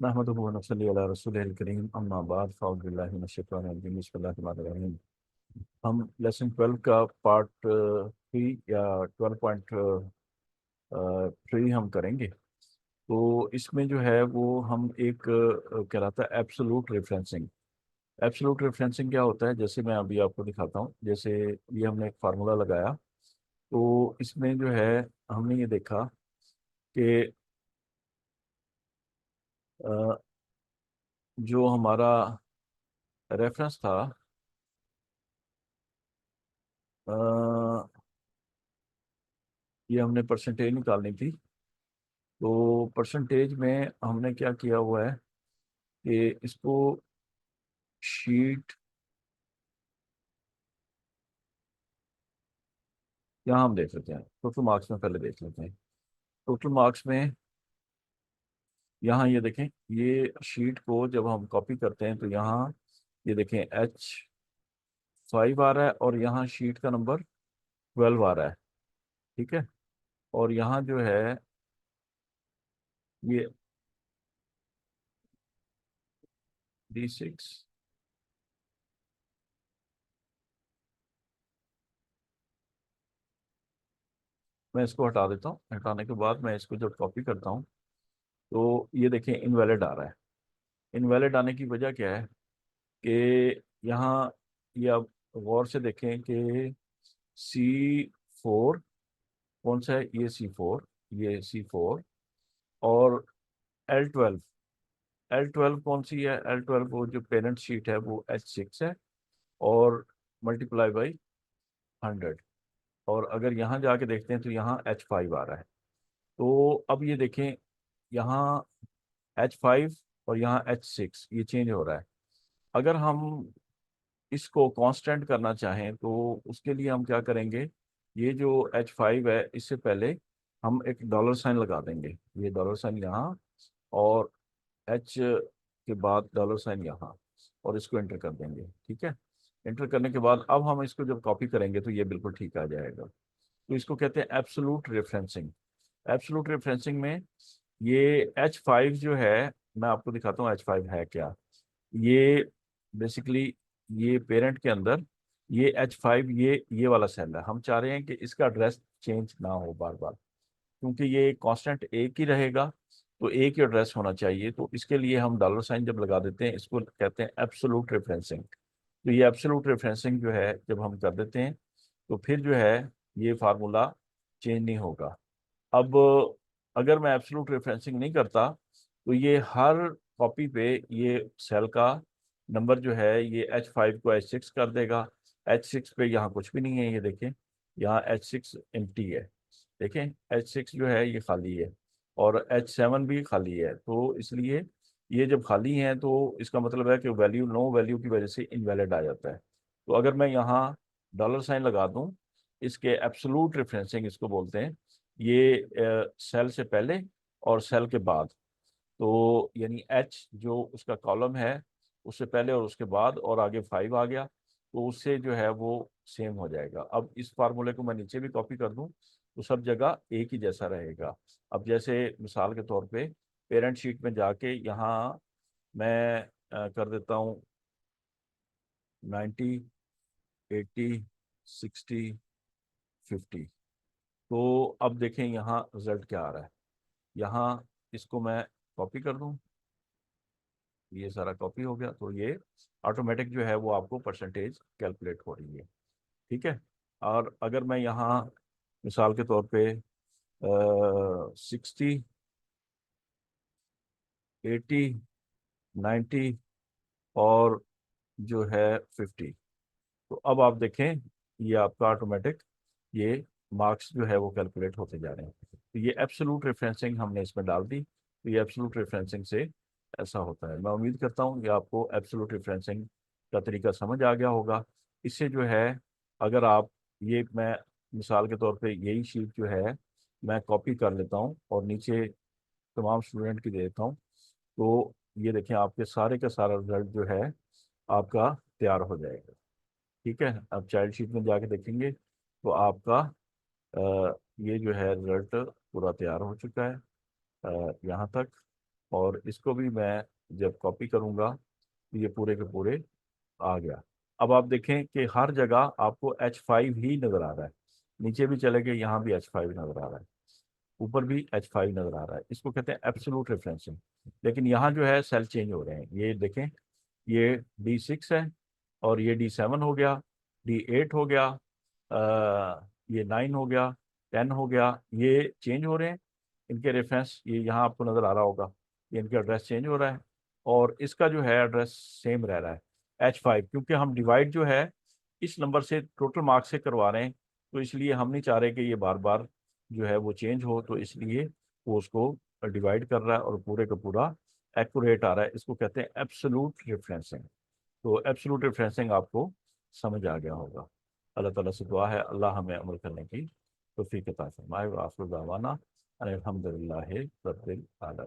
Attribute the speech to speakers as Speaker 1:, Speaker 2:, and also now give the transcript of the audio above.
Speaker 1: नहमदुहु व नसल्ली अला रसूलिल करीम अम्मा बाद फ़अऊज़ु बिल्लाहि मिनश शैतानिर रजीम बिस्मिल्लाहिर रहमानिर रहीम। हम लेसन 12 का पार्ट 3 या 12.3 हम करेंगे। तो इसमें जो है वो हम एक कहलाता है एब्सोलूट रेफरेंसिंग। एब्सोलूट रेफरेंसिंग क्या होता है, जैसे मैं अभी आपको दिखाता हूँ। जैसे ये हमने एक फार्मूला लगाया, तो इसमें जो है हमने ये देखा कि अ, जो हमारा रेफरेंस था, अ, ये हमने परसेंटेज निकालनी थी। तो परसेंटेज में हमने क्या किया हुआ है कि इसको शीट, यहाँ हम देख लेते हैं टोटल मार्क्स में, पहले देख लेते हैं टोटल मार्क्स में। यहाँ ये देखें, ये शीट को जब हम कॉपी करते हैं तो यहाँ ये देखें H5 आ रहा है और यहाँ शीट का नंबर 12 आ रहा है। ठीक है। और यहाँ जो है ये D6, मैं इसको हटा देता हूँ। हटाने के बाद मैं इसको जब कॉपी करता हूँ तो ये देखें इनवैलिड आ रहा है। इनवैलिड आने की वजह क्या है कि यहाँ ये आप गौर से देखें कि C4 कौन सा है, ये C4, ये C4। और L12, L12 कौन सी है, L12 वो जो पेरेंट शीट है वो H6 है और मल्टीप्लाई बाई 100। और अगर यहाँ जाके देखते हैं तो यहाँ H5 आ रहा है। तो अब ये देखें, यहाँ H5 और यहाँ H6 ये चेंज हो रहा है। अगर हम इसको कांस्टेंट करना चाहें तो उसके लिए हम क्या करेंगे, ये जो H5 है इससे पहले हम एक डॉलर साइन लगा देंगे, ये डॉलर साइन यहाँ, और H के बाद डॉलर साइन यहाँ, और इसको एंटर कर देंगे। ठीक है। एंटर करने के बाद अब हम इसको जब कॉपी करेंगे तो ये बिल्कुल ठीक आ जाएगा। तो इसको कहते हैं एब्सोलूट रेफरेंसिंग। एब्सोलूट रेफरेंसिंग में ये H5 जो है, मैं आपको दिखाता हूँ H5 है क्या। ये बेसिकली ये पेरेंट के अंदर ये H5, ये वाला सेल है। हम चाह रहे हैं कि इसका एड्रेस चेंज ना हो बार बार, क्योंकि ये कांस्टेंट एक ही रहेगा, तो एक ही एड्रेस होना चाहिए। तो इसके लिए हम डॉलर साइन जब लगा देते हैं, इसको कहते हैं एब्सोलूट रेफरेंसिंग। तो ये एब्सोलूट रेफरेंसिंग जो है जब हम कर देते हैं तो फिर जो है ये फार्मूला चेंज नहीं होगा। अब अगर मैं एब्सोलूट रेफरेंसिंग नहीं करता तो ये हर कॉपी पे ये सेल का नंबर जो है ये H5 को H6 कर देगा। H6 पे यहाँ कुछ भी नहीं है, ये देखें यहाँ H6 एम्प्टी है। देखें H6 जो है ये खाली है और H7 भी खाली है। तो इसलिए ये जब खाली हैं तो इसका मतलब है कि वैल्यू, नो वैल्यू की वजह से इनवैलिड आ जाता है। तो अगर मैं यहाँ डॉलर साइन लगा दूं, इसके एब्सोलूट रेफरेंसिंग इसको बोलते हैं, ये सेल से पहले और सेल के बाद। तो यानी H जो उसका कॉलम है उससे पहले और उसके बाद और आगे 5 आ गया, तो उससे जो है वो सेम हो जाएगा। अब इस फार्मूले को मैं नीचे भी कॉपी कर दूं तो सब जगह एक ही जैसा रहेगा। अब जैसे मिसाल के तौर पे पेरेंट शीट में जाके यहाँ मैं कर देता हूँ 90, 80, 60, 50। तो अब देखें यहाँ रिजल्ट क्या आ रहा है। यहाँ इसको मैं कॉपी कर दूं, ये सारा कॉपी हो गया, तो ये ऑटोमेटिक जो है वो आपको परसेंटेज कैलकुलेट हो रही है। ठीक है। और अगर मैं यहाँ मिसाल के तौर पे 60, 80, 90 और जो है 50, तो अब आप देखें ये आपका ऑटोमेटिक ये मार्क्स जो है वो कैलकुलेट होते जा रहे हैं। तो ये एब्सोलूट रेफरेंसिंग हमने इसमें डाल दी। तो ये एब्सोलूट रेफरेंसिंग से ऐसा होता है। मैं उम्मीद करता हूँ कि आपको एब्सोलूट रेफरेंसिंग का तरीका समझ आ गया होगा। इससे जो है, अगर आप, ये मैं मिसाल के तौर पे यही शीट जो है मैं कॉपी कर लेता हूँ और नीचे तमाम स्टूडेंट की दे देता हूँ, तो ये देखें आपके सारे का सारा रिजल्ट जो है आपका तैयार हो जाएगा। ठीक है। अब चाइल्ड शीट में जाके देखेंगे तो आपका ये जो है रिजल्ट पूरा तैयार हो चुका है यहाँ तक। और इसको भी मैं जब कॉपी करूँगा तो ये पूरे के पूरे आ गया। अब आप देखें कि हर जगह आपको H5 ही नज़र आ रहा है। नीचे भी चले गए, यहाँ भी H5 नज़र आ रहा है, ऊपर भी H5 नज़र आ रहा है। इसको कहते हैं एब्सोल्यूट रेफरेंसिंग। लेकिन यहाँ जो है सेल चेंज हो रहे हैं, ये देखें, ये D6 है और ये D7 हो गया, D8 हो गया, ये 9 हो गया, 10 हो गया, ये चेंज हो रहे हैं। इनके रेफरेंस ये यहाँ आपको नज़र आ रहा होगा, ये इनका एड्रेस चेंज हो रहा है और इसका जो है एड्रेस सेम रह रहा है H5, क्योंकि हम डिवाइड जो है इस नंबर से टोटल मार्क्स से करवा रहे हैं, तो इसलिए हम नहीं चाह रहे कि ये बार बार जो है वो चेंज हो, तो इसलिए वो उसको डिवाइड कर रहा है और पूरे का पूरा एक्यूरेट आ रहा है। इसको कहते हैं एब्सोल्यूट रेफरेंसिंग। तो एब्सोल्यूट रेफरेंसिंग आपको समझ आ गया होगा। अल्लाह ताला से दुआ है अल्लाह हमें अमल करने की तौफीक अता फरमाए। व आखिर दावाना अनिल हम्दुलिल्लाहि रब्बिल आलमीन।